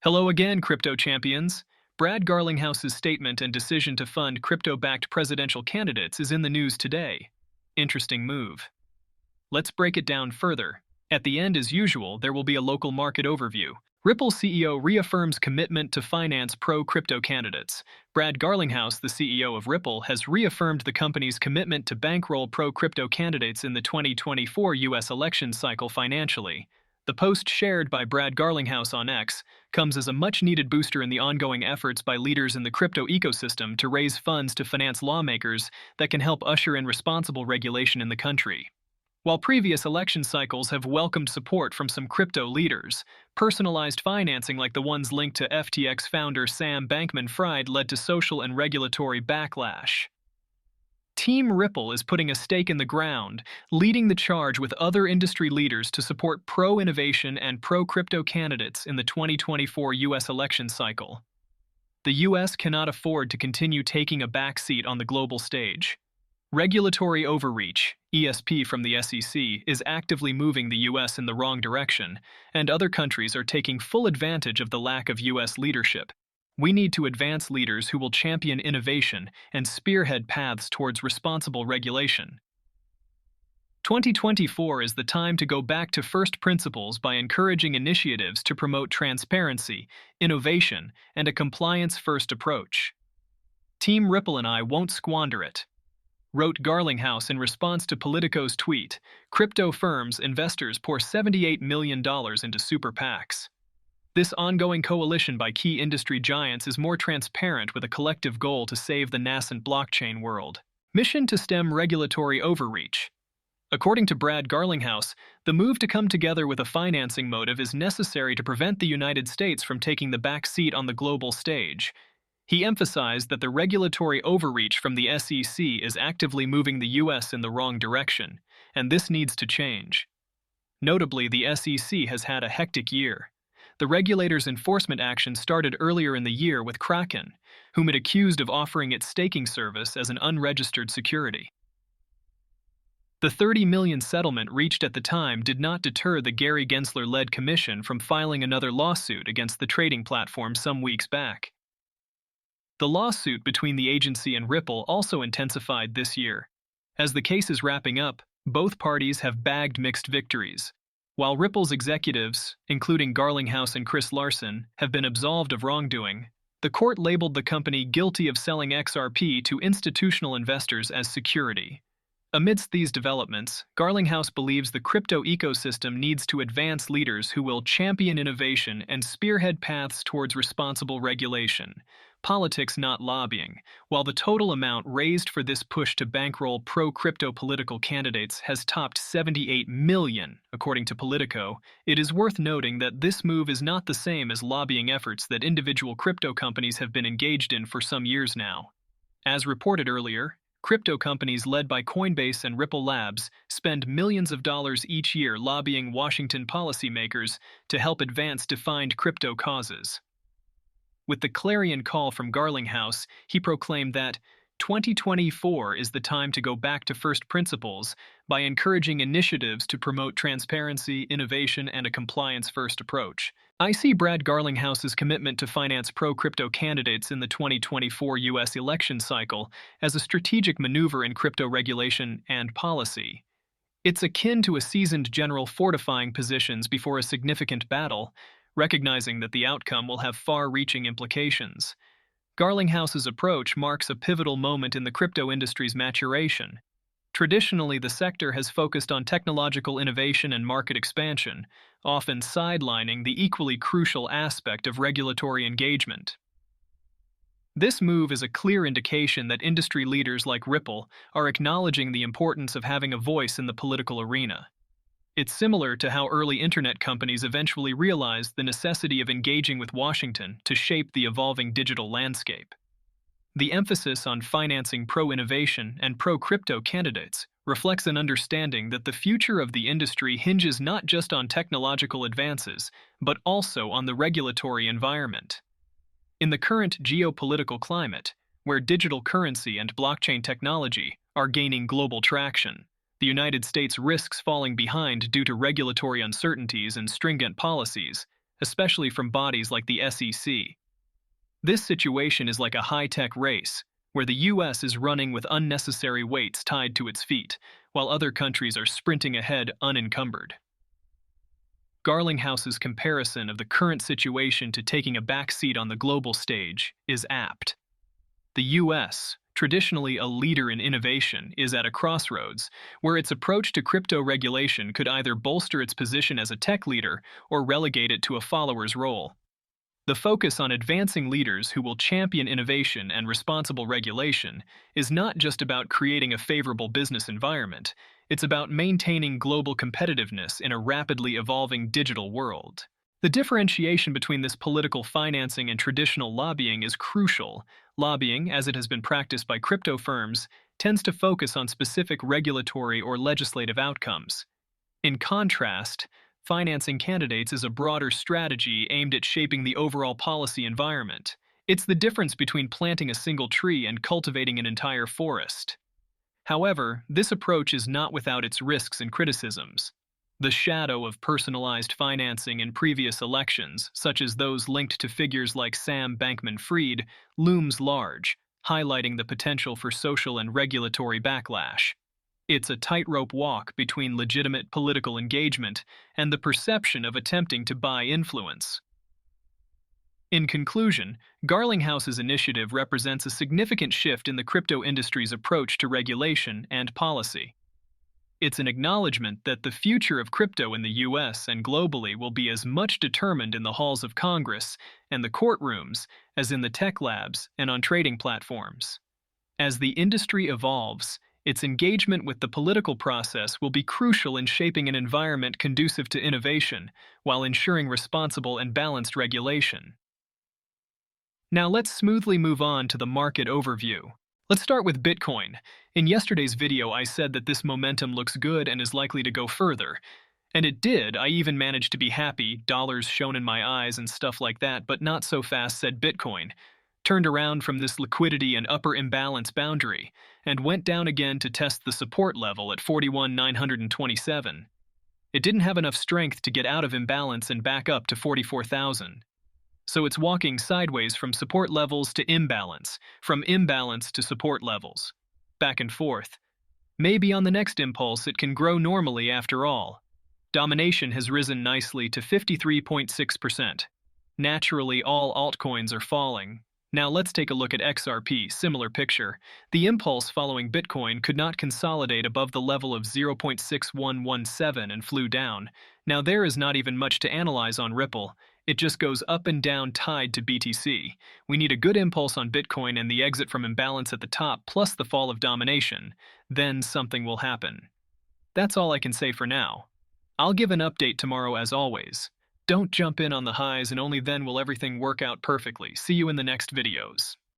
Hello again, crypto champions. Brad Garlinghouse's statement and decision to fund crypto-backed presidential candidates is in the news today. Interesting move. Let's break it down further. At the end, as usual, there will be a local market overview. Ripple CEO reaffirms commitment to finance pro-crypto candidates. Brad Garlinghouse, the CEO of Ripple, has reaffirmed the company's commitment to bankroll pro-crypto candidates in the 2024 U.S. election cycle financially. The post shared by Brad Garlinghouse on X comes as a much-needed booster in the ongoing efforts by leaders in the crypto ecosystem to raise funds to finance lawmakers that can help usher in responsible regulation in the country. While previous election cycles have welcomed support from some crypto leaders, personalized financing like the ones linked to FTX founder Sam Bankman-Fried led to social and regulatory backlash. Team Ripple is putting a stake in the ground, leading the charge with other industry leaders to support pro-innovation and pro-crypto candidates in the 2024 U.S. election cycle. The U.S. cannot afford to continue taking a backseat on the global stage. Regulatory overreach, ESP from the SEC, is actively moving the U.S. in the wrong direction, and other countries are taking full advantage of the lack of U.S. leadership. We need to advance leaders who will champion innovation and spearhead paths towards responsible regulation. 2024 is the time to go back to first principles by encouraging initiatives to promote transparency, innovation, and a compliance-first approach. Team Ripple and I won't squander it, wrote Garlinghouse in response to Politico's tweet. Crypto firms investors pour $78 million into super PACs. This ongoing coalition by key industry giants is more transparent with a collective goal to save the nascent blockchain world. Mission to stem regulatory overreach. According to Brad Garlinghouse, the move to come together with a financing motive is necessary to prevent the United States from taking the back seat on the global stage. He emphasized that the regulatory overreach from the SEC is actively moving the U.S. in the wrong direction, and this needs to change. Notably, the SEC has had a hectic year. The regulator's enforcement action started earlier in the year with Kraken, whom it accused of offering its staking service as an unregistered security. The $30 million settlement reached at the time did not deter the Gary Gensler-led commission from filing another lawsuit against the trading platform some weeks back. The lawsuit between the agency and Ripple also intensified this year. As the case is wrapping up, both parties have bagged mixed victories. While Ripple's executives, including Garlinghouse and Chris Larsen, have been absolved of wrongdoing, the court labeled the company guilty of selling XRP to institutional investors as security. Amidst these developments, Garlinghouse believes the crypto ecosystem needs to advance leaders who will champion innovation and spearhead paths towards responsible regulation. Politics, not lobbying. While the total amount raised for this push to bankroll pro-crypto political candidates has topped $78 million, according to Politico, it is worth noting that this move is not the same as lobbying efforts that individual crypto companies have been engaged in for some years now. As reported earlier, crypto companies led by Coinbase and Ripple Labs spend millions of dollars each year lobbying Washington policymakers to help advance defined crypto causes. With the clarion call from Garlinghouse, he proclaimed that 2024 is the time to go back to first principles by encouraging initiatives to promote transparency, innovation, and a compliance-first approach. I see Brad Garlinghouse's commitment to finance pro-crypto candidates in the 2024 U.S. election cycle as a strategic maneuver in crypto regulation and policy. It's akin to a seasoned general fortifying positions before a significant battle, recognizing that the outcome will have far-reaching implications. Garlinghouse's approach marks a pivotal moment in the crypto industry's maturation. Traditionally, the sector has focused on technological innovation and market expansion, often sidelining the equally crucial aspect of regulatory engagement. This move is a clear indication that industry leaders like Ripple are acknowledging the importance of having a voice in the political arena. It's similar to how early internet companies eventually realized the necessity of engaging with Washington to shape the evolving digital landscape. The emphasis on financing pro-innovation and pro-crypto candidates reflects an understanding that the future of the industry hinges not just on technological advances, but also on the regulatory environment. In the current geopolitical climate, where digital currency and blockchain technology are gaining global traction, the United States risks falling behind due to regulatory uncertainties and stringent policies, especially from bodies like the SEC. This situation is like a high-tech race, where the US is running with unnecessary weights tied to its feet, while other countries are sprinting ahead unencumbered. Garlinghouse's comparison of the current situation to taking a backseat on the global stage is apt. The US, traditionally a leader in innovation, is at a crossroads where its approach to crypto regulation could either bolster its position as a tech leader or relegate it to a follower's role. The focus on advancing leaders who will champion innovation and responsible regulation is not just about creating a favorable business environment, it's about maintaining global competitiveness in a rapidly evolving digital world. The differentiation between this political financing and traditional lobbying is crucial. Lobbying, as it has been practiced by crypto firms, tends to focus on specific regulatory or legislative outcomes. In contrast, financing candidates is a broader strategy aimed at shaping the overall policy environment. It's the difference between planting a single tree and cultivating an entire forest. However, this approach is not without its risks and criticisms. The shadow of personalized financing in previous elections, such as those linked to figures like Sam Bankman-Fried, looms large, highlighting the potential for social and regulatory backlash. It's a tightrope walk between legitimate political engagement and the perception of attempting to buy influence. In conclusion, Garlinghouse's initiative represents a significant shift in the crypto industry's approach to regulation and policy. It's an acknowledgement that the future of crypto in the US and globally will be as much determined in the halls of Congress and the courtrooms as in the tech labs and on trading platforms. As the industry evolves, its engagement with the political process will be crucial in shaping an environment conducive to innovation while ensuring responsible and balanced regulation. Now let's smoothly move on to the market overview. Let's start with Bitcoin. In yesterday's video, I said that this momentum looks good and is likely to go further. And it did. I even managed to be happy, dollars shone in my eyes and stuff like that, but not so fast, said Bitcoin. Turned around from this liquidity and upper imbalance boundary, and went down again to test the support level at 41,927. It didn't have enough strength to get out of imbalance and back up to 44,000. So it's walking sideways from support levels to imbalance, from imbalance to support levels. Back and forth. Maybe on the next impulse it can grow normally after all. Domination has risen nicely to 53.6%. Naturally, all altcoins are falling. Now let's take a look at XRP, similar picture. The impulse following Bitcoin could not consolidate above the level of 0.6117 and flew down. Now there is not even much to analyze on Ripple. It just goes up and down tied to BTC. We need a good impulse on Bitcoin and the exit from imbalance at the top plus the fall of domination. Then something will happen. That's all I can say for now. I'll give an update tomorrow as always. Don't jump in on the highs and only then will everything work out perfectly. See you in the next videos.